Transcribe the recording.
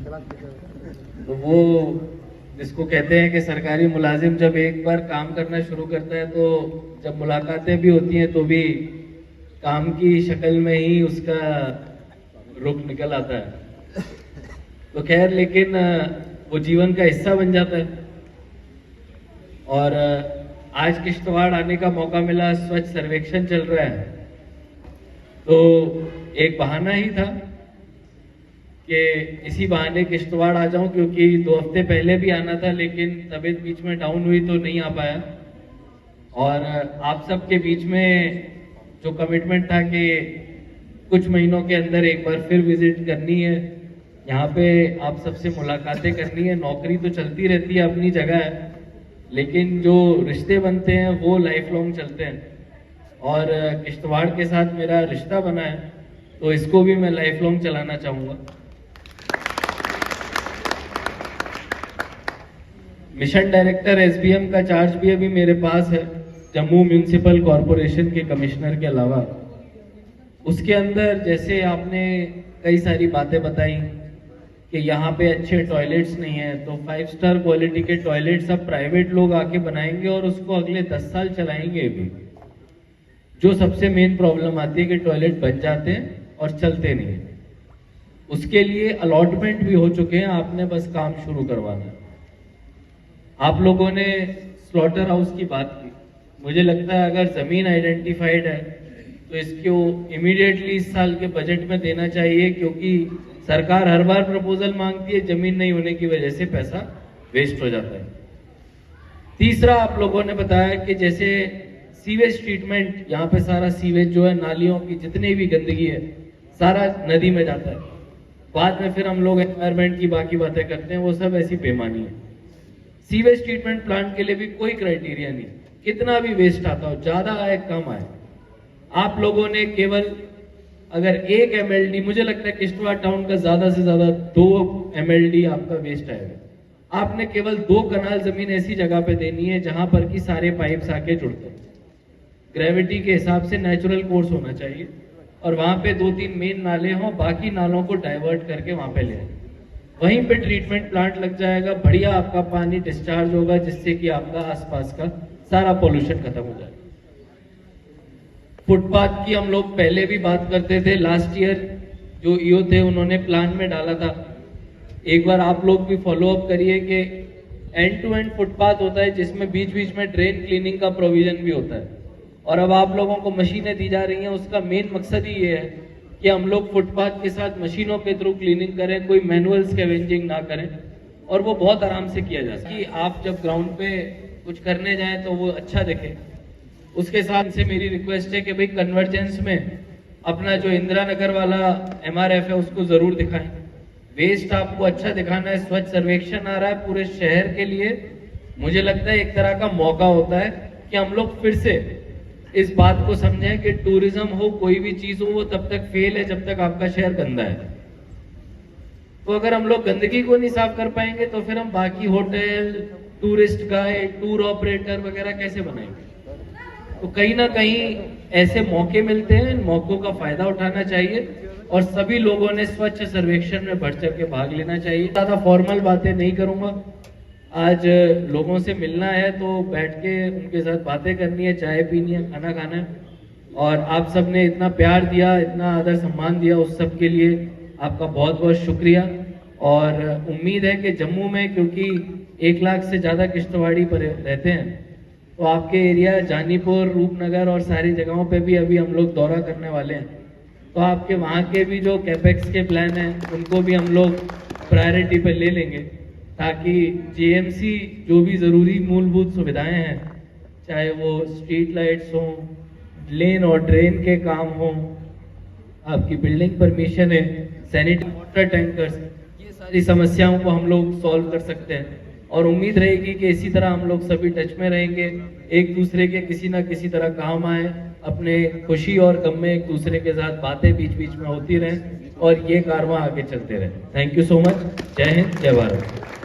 तो वो जिसको कहते हैं कि सरकारी मुलाजिम जब एक बार काम करना शुरू करता है तो जब मुलाकातें भी होती हैं तो भी काम की शक्ल में ही उसका रुख निकल आता है। तो खैर, लेकिन वो जीवन का हिस्सा बन जाता है। और आज किश्तवाड़ आने का मौका मिला, स्वच्छ सर्वेक्षण चल रहा है, तो एक बहाना ही था कि इसी बहाने किश्तवाड़ आ जाऊं, क्योंकि 2 हफ्ते पहले भी आना था लेकिन तबीयत बीच में डाउन हुई तो नहीं आ पाया। और आप सबके बीच में जो कमिटमेंट था कि कुछ महीनों के अंदर एक बार फिर विजिट करनी है, यहाँ पे आप सबसे मुलाकातें करनी है। नौकरी तो चलती रहती है, अपनी जगह है, लेकिन जो रिश्ते बनते हैं वो लाइफ लॉन्ग चलते हैं। और किश्तवाड़ के साथ मेरा रिश्ता बना है तो इसको भी मैं लाइफ लॉन्ग चलाना चाहूँगा। मिशन डायरेक्टर एसबीएम का चार्ज भी अभी मेरे पास है, जम्मू म्यूनिसिपल कॉरपोरेशन के कमिश्नर के अलावा। उसके अंदर जैसे आपने कई सारी बातें बताई कि यहाँ पे अच्छे टॉयलेट्स नहीं है, तो 5 स्टार क्वालिटी के टॉयलेट्स अब प्राइवेट लोग आके बनाएंगे और उसको अगले 10 साल चलाएंगे भी। जो सबसे मेन प्रॉब्लम आती है कि टॉयलेट बन जाते हैं और चलते नहीं है। उसके लिए अलॉटमेंट भी हो चुके हैं, आपने बस काम शुरू करवाना है। आप लोगों ने स्लॉटर हाउस की बात की, मुझे लगता है अगर जमीन आइडेंटिफाइड है तो इसको इमीडिएटली इस साल के बजट में देना चाहिए, क्योंकि सरकार हर बार प्रपोजल मांगती है, जमीन नहीं होने की वजह से पैसा वेस्ट हो जाता है। तीसरा, आप लोगों ने बताया कि जैसे सीवेज ट्रीटमेंट, यहाँ पे सारा सीवेज जो है, नालियों की जितनी भी गंदगी है सारा नदी में जाता है। बाद में फिर हम लोग एनवायरमेंट की बाकी बातें करते हैं, वो सब ऐसी बेईमानी है। सीवेज ट्रीटमेंट प्लांट के लिए भी कोई क्राइटेरिया नहीं, कितना भी वेस्ट आता हो, ज्यादा आए कम आए। आप लोगों ने केवल अगर 1 MLD, मुझे लगता है किश्तवाड़ टाउन का ज्यादा से ज्यादा 2 MLD आपका वेस्ट आएगा। आपने केवल 2 कनाल जमीन ऐसी जगह पे देनी है जहां पर कि सारे पाइप्स आके जुड़ते हैं। ग्रेविटी के हिसाब से नेचुरल कोर्स होना चाहिए और वहां पे 2-3 मेन नाले हों, बाकी नालों को डाइवर्ट करके वहां पे ले आए। वहीं पे ट्रीटमेंट प्लांट लग जाएगा, बढ़िया आपका पानी डिस्चार्ज होगा, जिससे कि आपका आसपास का सारा पोल्यूशन खत्म हो जाएगा। फुटपाथ की हम लोग पहले भी बात करते थे, लास्ट ईयर जो ईओ थे उन्होंने प्लान में डाला था। एक बार आप लोग भी फॉलो अप करिए कि एंड टू एंड फुटपाथ होता है जिसमें बीच बीच में ड्रेन क्लीनिंग का प्रोविजन भी होता है। और अब आप लोगों को मशीनें दी जा रही हैं, उसका मेन मकसद ही ये है कि हम लोग फुटपाथ के साथ मशीनों के थ्रू क्लीनिंग करें, कोई मैनुअल स्कैवेंजिंग ना करें, और वो बहुत आराम से किया जा सके। आप जब ग्राउंड पे कुछ करने जाएं तो वो अच्छा दिखे। उसके साथ से मेरी रिक्वेस्ट है कि भाई कन्वर्जेंस में अपना जो इंदिरा नगर वाला MRF है उसको जरूर दिखाएं। वेस्ट आपको अच्छा दिखाना है। स्वच्छ सर्वेक्षण आ रहा है पूरे शहर के लिए, मुझे लगता है एक तरह का मौका होता है कि हम लोग फिर से इस बात को समझें कि टूरिज्म हो, कोई भी चीज हो, वो तब तक फेल है जब तक आपका शहर गंदा है। तो अगर हम लोग गंदगी को नहीं साफ कर पाएंगे तो फिर हम बाकी hotel, tourist guide, tour operator वगैरह कैसे बनाएंगे? तो कहीं ना कहीं ऐसे मौके मिलते हैं, इन मौकों का फायदा उठाना चाहिए और सभी लोगों ने स्वच्छ सर्वेक्षण में बढ़ चढ़ के भाग लेना चाहिए। ज्यादा फॉर्मल बातें नहीं करूंगा, आज लोगों से मिलना है तो बैठ के उनके साथ बातें करनी है, चाय पीनी है, खाना खाना है। और आप सब ने इतना प्यार दिया, इतना आदर सम्मान दिया, उस सब के लिए आपका बहुत बहुत शुक्रिया। और उम्मीद है कि जम्मू में, क्योंकि 1 लाख से ज़्यादा किश्तवाड़ी पर रहते हैं, तो आपके एरिया जानीपुर, रूपनगर और सारी जगहों पे भी अभी हम लोग दौरा करने वाले हैं। तो आपके वहाँ के भी जो कैपेक्स के प्लान हैं उनको भी हम लोग प्रायोरिटी पे ले लेंगे, ताकि जीएमसी जो भी ज़रूरी मूलभूत सुविधाएं हैं, चाहे वो स्ट्रीट लाइट्स हों, लेन और ड्रेन के काम हों, आपकी बिल्डिंग परमिशन है, सैनिटरी वाटर टैंकर्स, ये सारी समस्याओं को हम लोग सॉल्व कर सकते हैं। और उम्मीद रहेगी कि इसी तरह हम लोग सभी टच में रहेंगे, एक दूसरे के किसी ना किसी तरह काम आए, अपने खुशी और गम में एक दूसरे के साथ बातें बीच बीच में होती रहें और ये कारवां आगे चलते रहे। Thank you so much. जय हिंद, जय भारत।